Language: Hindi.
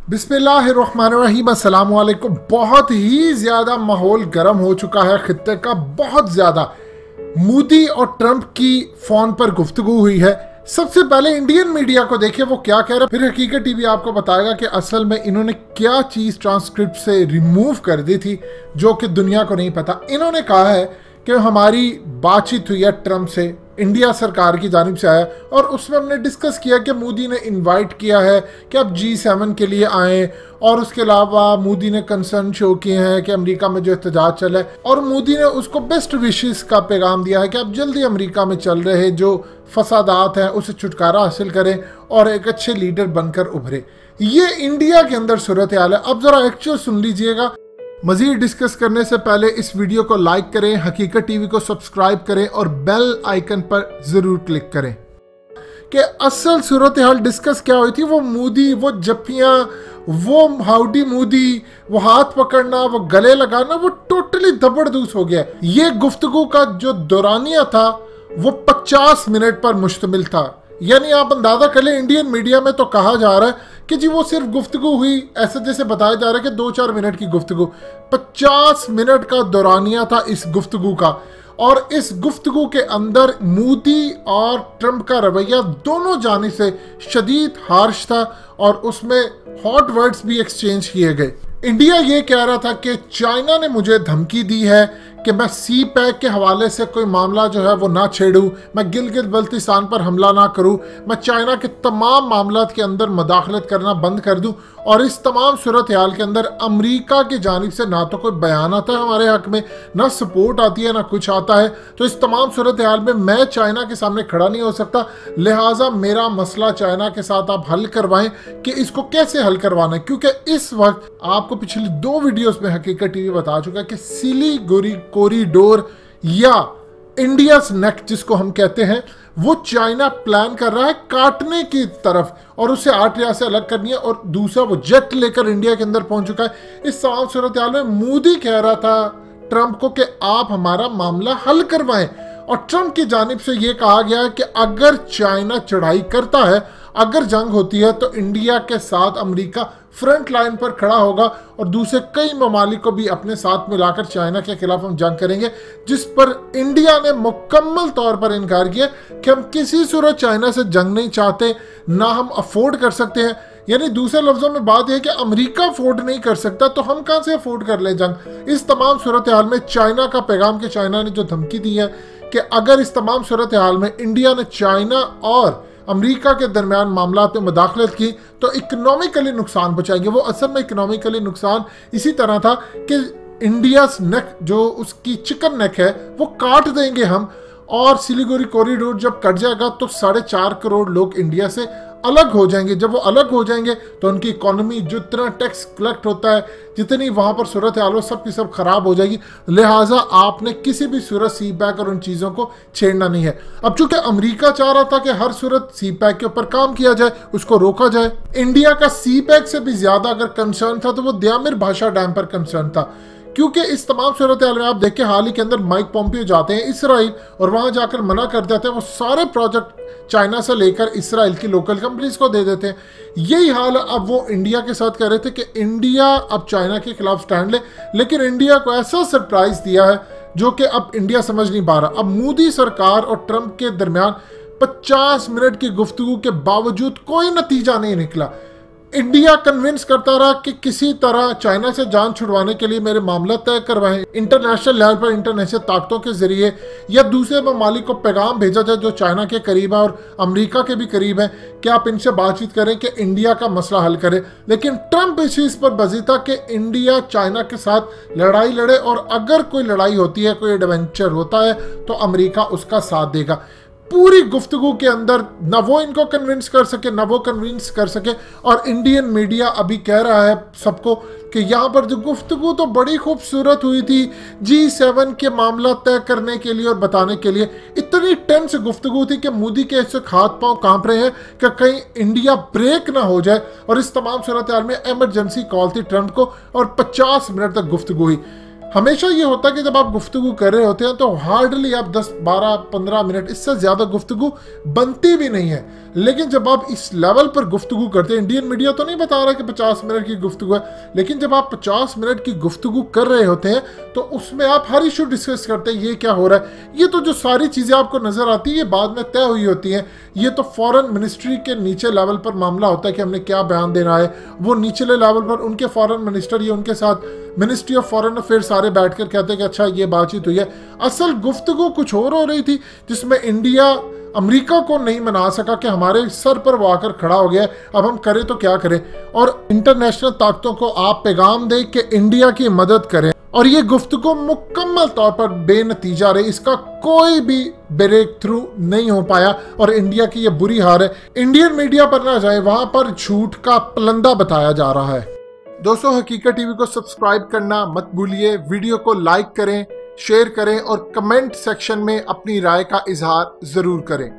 बिस्मिल्लाहिर्रहमानिर्रहीम, अस्सलाम वालेकुम। बहुत ही ज़्यादा माहौल गर्म हो चुका है खित्ते का, बहुत ज़्यादा। मोदी और ट्रंप की फ़ोन पर गुफ्तगू हुई है। सबसे पहले इंडियन मीडिया को देखिए वो क्या कह रहा है, फिर हकीकत टीवी आपको बताएगा कि असल में इन्होंने क्या चीज़ ट्रांसक्रिप्ट से रिमूव कर दी थी जो कि दुनिया को नहीं पता। इन्होंने कहा है कि हमारी बातचीत हुई है ट्रंप से, इंडिया सरकार की जानिब से आया और उसमें हमने डिस्कस किया कि मोदी ने इनवाइट किया है कि आप G7 के लिए आएँ, और उसके अलावा मोदी ने कंसर्न शो किए हैं कि अमेरिका में जो एहतजाज चला है, और मोदी ने उसको बेस्ट विशेस का पैगाम दिया है कि आप जल्दी अमेरिका में चल रहे जो फसादात हैं उसे छुटकारा हासिल करें और एक अच्छे लीडर बनकर उभरे। ये इंडिया के अंदर सूरत हाल है। अब जरा एक्चुअल सुन लीजिएगा। मजीद डिस्कस करने से पहले इस वीडियो को लाइक करें, हकीकत टीवी को सब्सक्राइब करें और बेल आइकन पर जरूर क्लिक करें कि असल सूरत हाल डिस्कस क्या हुई थी। वो मोदी, वो जप्पियां, वो हाउडी मोदी, वो हाथ पकड़ना, वो गले लगाना, वो टोटली दबड़दूस हो गया। ये गुफ्तगू का जो दौरानिया था वो 50 मिनट पर मुश्तमिल था। यानी आप अंदाजा कर लें, इंडियन मीडिया में तो कहा जा रहा है कि जी वो सिर्फ गुफ्तगू हुई, ऐसे जैसे बताया जा रहा है कि 2-4 मिनट की गुफ्तगू। 50 मिनट का दौरानिया था इस गुफ्तगू का, और इस गुफ्तगू के अंदर मोदी और ट्रंप का रवैया दोनों जानिब से शदीद हार्श था और उसमें हॉट वर्ड्स भी एक्सचेंज किए गए। इंडिया ये कह रहा था कि चाइना ने मुझे धमकी दी है कि मैं सी पैक के हवाले से कोई मामला जो है वो ना छेड़ूं, मैं गिलगित बल्तिस्तान पर हमला ना करूं, मैं चाइना के तमाम मामलात के अंदर मदाखलत करना बंद कर दूं, और इस तमाम सूरत हाल के अंदर अमेरिका की जानिब से ना तो कोई बयान आता है हमारे हक में, ना सपोर्ट आती है, ना कुछ आता है। तो इस तमाम सूरत हाल में मैं चाइना के सामने खड़ा नहीं हो सकता, लिहाजा मेरा मसला चाइना के साथ आप हल करवाएं कि इसको कैसे हल करवाना है। क्योंकि इस वक्त आपको पिछली 2 वीडियोस में हकीकत टीवी बता चुका है कि सिलीगुड़ी कॉरिडोर या इंडियाज नेक जिसको हम कहते हैं, वो चाइना प्लान कर रहा है काटने की तरफ, और उसे 8 रियासत से अलग करनी है, और दूसरा वो जेट लेकर इंडिया के अंदर पहुंच चुका है। इस तमाम सूरत हाल में मोदी कह रहा था ट्रंप को कि आप हमारा मामला हल करवाएं, और ट्रंप की जानिब से ये कहा गया है कि अगर चाइना चढ़ाई करता है, अगर जंग होती है, तो इंडिया के साथ अमेरिका फ्रंट लाइन पर खड़ा होगा और दूसरे कई ममालिक को भी अपने साथ मिलाकर चाइना के खिलाफ हम जंग करेंगे। जिस पर इंडिया ने मुकम्मल तौर पर इनकार किया कि हम किसी सूरत चाइना से जंग नहीं चाहते, ना हम अफोर्ड कर सकते हैं। यानी दूसरे लफ्जों में बात यह है कि अमेरिका अफोर्ड नहीं कर सकता तो हम कहां से अफोर्ड कर ले जंग। इस तमाम सूरत हाल में चाइना का पैगाम, कि चाइना ने जो धमकी दी है कि अगर इस तमाम सूरत हाल में इंडिया ने चाइना और अमेरिका के दरमियान मामलात में मुदाखलत की तो इकोनॉमिकली नुकसान पहुंचाएंगे। वो असल में इकोनॉमिकली नुकसान इसी तरह था कि इंडियाज नेक, जो उसकी चिकन नेक है, वो काट देंगे हम, और सिलीगुड़ी कॉरिडोर जब कट जाएगा तो 4.5 करोड़ लोग इंडिया से अलग हो जाएंगे। जब वो अलग हो जाएंगे तो उनकी इकोनॉमी, जितना टैक्स कलेक्ट होता है, जितनी वहाँ पर सूरत हाल हो, सब की सब खराब हो जाएगी। लिहाजा आपने किसी भी सूरत सी पैक और उन चीज़ों को छेड़ना नहीं है। अब चूंकि अमेरिका चाह रहा था कि हर सूरत सी पैक के ऊपर काम किया जाए, उसको रोका जाए। इंडिया का सी पैक से भी ज्यादा अगर कंसर्न था तो वो द्यामिर भाषा डैम पर कंसर्न था, क्योंकि इस तमाम सूरत हाल में आप देखिए हाल ही के अंदर माइक पोम्पियो जाते हैं इसराइल और वहां जाकर मना कर देते हैं, वो सारे प्रोजेक्ट चाइना से लेकर इसराइल की लोकल कंपनीज को दे देते हैं। यही हाल अब वो इंडिया के साथ कह रहे थे कि इंडिया अब चाइना के खिलाफ स्टैंड ले, लेकिन इंडिया को ऐसा सरप्राइज दिया है जो कि अब इंडिया समझ नहीं पा रहा। अब मोदी सरकार और ट्रंप के दरमियान 50 मिनट की गुफ्तगू के बावजूद कोई नतीजा नहीं निकला। इंडिया कन्विंस करता रहा कि किसी तरह चाइना से जान छुड़वाने के लिए मेरे मामला तय करवाएं, इंटरनेशनल लेवल पर इंटरनेशनल ताकतों के जरिए, या दूसरे ममालिक को पैगाम भेजा जाए जो चाइना के करीब है और अमेरिका के भी करीब है कि आप इनसे बातचीत करें कि इंडिया का मसला हल करे। लेकिन ट्रंप इस चीज़ पर बजी था कि इंडिया चाइना के साथ लड़ाई लड़े, और अगर कोई लड़ाई होती है, कोई एडवेंचर होता है, तो अमेरिका उसका साथ देगा। पूरी गुफ्तगू के अंदर न वो इनको कन्विंस कर सके, न वो कन्विंस कर सके, और इंडियन मीडिया अभी कह रहा है सबको कि यहाँ पर जो गुफ्तगू तो बड़ी खूबसूरत हुई थी G7 के मामला तय करने के लिए और बताने के लिए, इतनी टेंस गुफ्तगू थी कि मोदी के ऐसे हाथ पांव कांप रहे हैं कि कहीं इंडिया ब्रेक ना हो जाए। और इस तमाम सूरत हाल में एमरजेंसी कॉल थी ट्रंप को और 50 मिनट तक गुफ्तगू हुई। हमेशा ये होता है कि जब आप गुफ्तगू कर रहे होते हैं तो हार्डली आप 10, 12, 15 मिनट, इससे ज़्यादा गुफ्तगू बनती भी नहीं है। लेकिन जब आप इस लेवल पर गुफ्तगू करते हैं, इंडियन मीडिया तो नहीं बता रहा कि 50 मिनट की गुफ्तगू है, लेकिन जब आप 50 मिनट की गुफ्तगू कर रहे होते हैं तो उसमें आप हर इशू डिस्कस करते हैं, ये क्या हो रहा है। ये तो जो सारी चीज़ें आपको नज़र आती है ये बाद में तय हुई होती हैं। ये तो फॉरेन मिनिस्ट्री के नीचे लेवल पर मामला होता है कि हमने क्या बयान देना है। वो निचले लेवल पर उनके फॉरेन मिनिस्टर या उनके साथ मिनिस्ट्री ऑफ फॉरेन अफेयर सारे बैठकर कहते हैं कि अच्छा ये बातचीत हुई है। असल गुफ्तगू कुछ और हो रही थी, जिसमें इंडिया अमेरिका को नहीं मना सका कि हमारे सर पर वो आकर खड़ा हो गया, अब हम करें तो क्या करें। और इंटरनेशनल ताकतों को आप पैगाम दें कि इंडिया की मदद करें। और ये गुफ्तगू मुकम्मल तौर पर बेनतीजा रही, इसका कोई भी ब्रेक थ्रू नहीं हो पाया और इंडिया की ये बुरी हार है। इंडियन मीडिया पर ना जाए, वहां पर झूठ का पलंदा बताया जा रहा है। दोस्तों, हकीकत टीवी को सब्सक्राइब करना मत भूलिए, वीडियो को लाइक करें, शेयर करें और कमेंट सेक्शन में अपनी राय का इजहार जरूर करें।